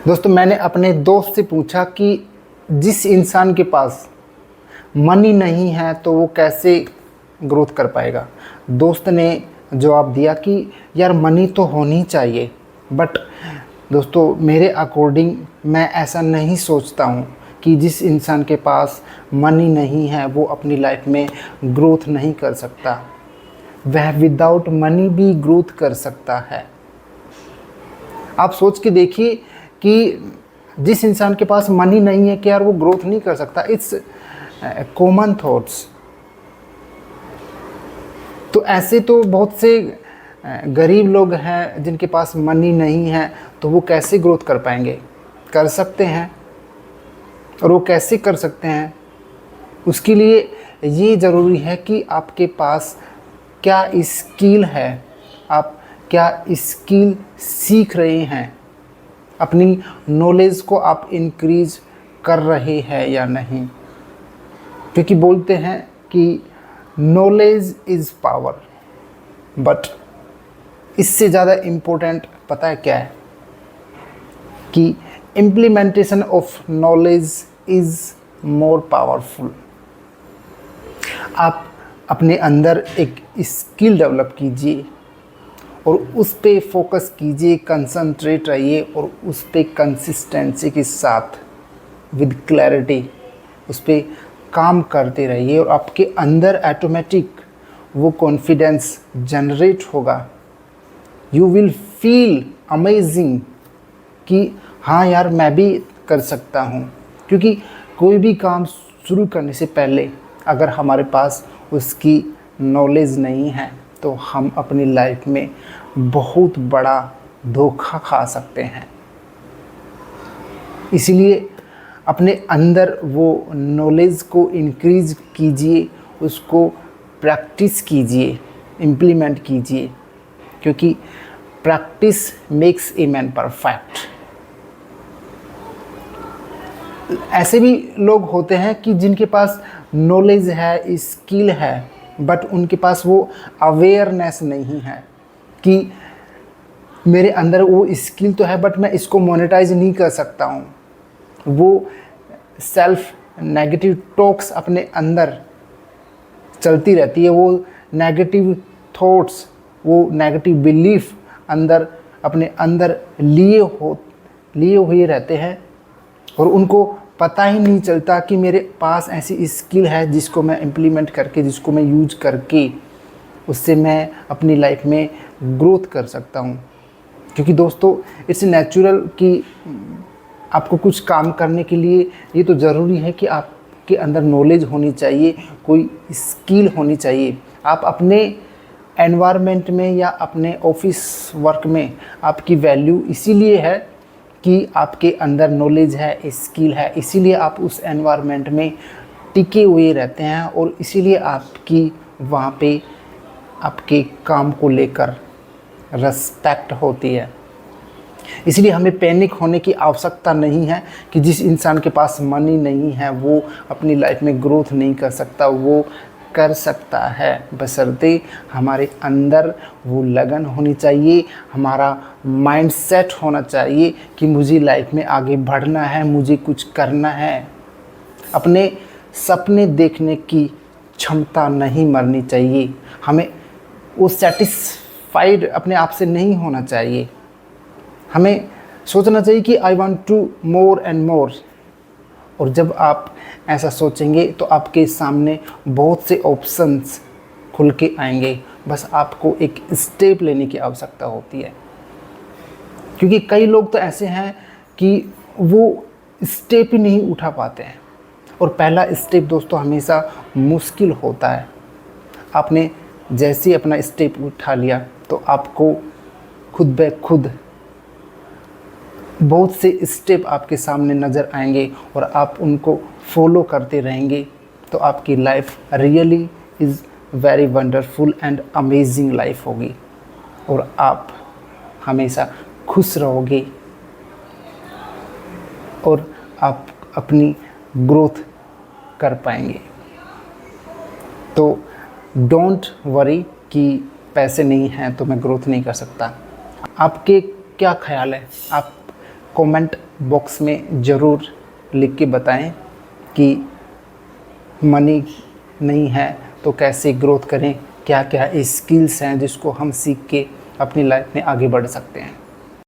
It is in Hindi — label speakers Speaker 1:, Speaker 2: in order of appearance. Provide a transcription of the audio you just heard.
Speaker 1: दोस्तों, मैंने अपने दोस्त से पूछा कि जिस इंसान के पास मनी नहीं है तो वो कैसे ग्रोथ कर पाएगा। दोस्त ने जवाब दिया कि यार मनी तो होनी चाहिए, बट दोस्तों मेरे अकॉर्डिंग मैं ऐसा नहीं सोचता हूँ कि जिस इंसान के पास मनी नहीं है वो अपनी लाइफ में ग्रोथ नहीं कर सकता। वह विदाउट मनी भी ग्रोथ कर सकता है। आप सोच के देखिए कि जिस इंसान के पास मनी नहीं है कि यार वो ग्रोथ नहीं कर सकता। It's common thoughts. तो ऐसे तो बहुत से गरीब लोग हैं जिनके पास मनी नहीं है, तो वो कैसे ग्रोथ कर पाएंगे? कर सकते हैं। और वो कैसे कर सकते हैं? उसके लिए ये ज़रूरी है कि आपके पास क्या स्किल है, आप क्या स्किल सीख रहे हैं, अपनी नॉलेज को आप इंक्रीज कर रहे हैं या नहीं। क्योंकि बोलते हैं कि नॉलेज इज़ पावर, बट इससे ज़्यादा इम्पोर्टेंट पता है क्या है? कि implementation of knowledge is more powerful. आप अपने अंदर एक स्किल डेवलप कीजिए और उस पे फोकस कीजिए, कंसंट्रेट रहिए और उस पे कंसिस्टेंसी के साथ विद क्लैरिटी उस पे काम करते रहिए और आपके अंदर ऑटोमेटिक वो कॉन्फिडेंस जनरेट होगा। यू विल फील अमेजिंग कि हाँ यार मैं भी कर सकता हूँ। क्योंकि कोई भी काम शुरू करने से पहले अगर हमारे पास उसकी नॉलेज नहीं है तो हम अपनी लाइफ में बहुत बड़ा धोखा खा सकते हैं। इसलिए अपने अंदर वो नॉलेज को इंक्रीज कीजिए, उसको प्रैक्टिस कीजिए, इम्प्लीमेंट कीजिए, क्योंकि practice makes a man perfect. ऐसे भी लोग होते हैं कि जिनके पास नॉलेज है, स्किल है, बट उनके पास वो अवेयरनेस नहीं है कि मेरे अंदर वो स्किल तो है बट मैं इसको मोनेटाइज नहीं कर सकता हूँ। वो सेल्फ नेगेटिव टॉक्स अपने अंदर चलती रहती है, वो नेगेटिव थॉट्स, वो नेगेटिव बिलीफ अंदर अपने अंदर लिए हुए रहते हैं और उनको पता ही नहीं चलता कि मेरे पास ऐसी स्किल है जिसको मैं इम्प्लीमेंट करके, जिसको मैं यूज करके उससे मैं अपनी लाइफ में ग्रोथ कर सकता हूँ। क्योंकि दोस्तों इट्स नेचुरल कि आपको कुछ काम करने के लिए ये तो ज़रूरी है कि आपके अंदर नॉलेज होनी चाहिए, कोई स्किल होनी चाहिए। आप अपने एनवायरनमेंट में या अपने ऑफिस वर्क में आपकी वैल्यू इसीलिए है कि आपके अंदर नॉलेज है, स्किल है, इसीलिए आप उस एनवायरनमेंट में टिके हुए रहते हैं और इसीलिए आपकी वहाँ पे आपके काम को लेकर रिस्पेक्ट होती है। इसलिए हमें पैनिक होने की आवश्यकता नहीं है कि जिस इंसान के पास मनी नहीं है वो अपनी लाइफ में ग्रोथ नहीं कर सकता। वो कर सकता है, बशर्ते हमारे अंदर वो लगन होनी चाहिए, हमारा माइंडसेट होना चाहिए कि मुझे लाइफ में आगे बढ़ना है, मुझे कुछ करना है। अपने सपने देखने की क्षमता नहीं मरनी चाहिए। हमें वो सेटिस्फाइड अपने आप से नहीं होना चाहिए। हमें सोचना चाहिए कि I want to more and more. और जब आप ऐसा सोचेंगे तो आपके सामने बहुत से ऑप्शंस खुल के आएंगे। बस आपको एक स्टेप लेने की आवश्यकता होती है। क्योंकि कई लोग तो ऐसे हैं कि वो स्टेप ही नहीं उठा पाते हैं। और पहला स्टेप दोस्तों हमेशा मुश्किल होता है। आपने जैसे ही अपना स्टेप उठा लिया तो आपको खुद ब खुद बहुत से स्टेप आपके सामने नज़र आएंगे और आप उनको फॉलो करते रहेंगे तो आपकी life really is very wonderful and amazing life होगी और आप हमेशा खुश रहोगे और आप अपनी ग्रोथ कर पाएंगे। तो डोंट वरी कि पैसे नहीं हैं तो मैं ग्रोथ नहीं कर सकता। आपके क्या ख्याल है? आप कमेंट बॉक्स में ज़रूर लिख के बताएं कि मनी नहीं है तो कैसे ग्रोथ करें, क्या क्या स्किल्स हैं जिसको हम सीख के अपनी लाइफ में आगे बढ़ सकते हैं।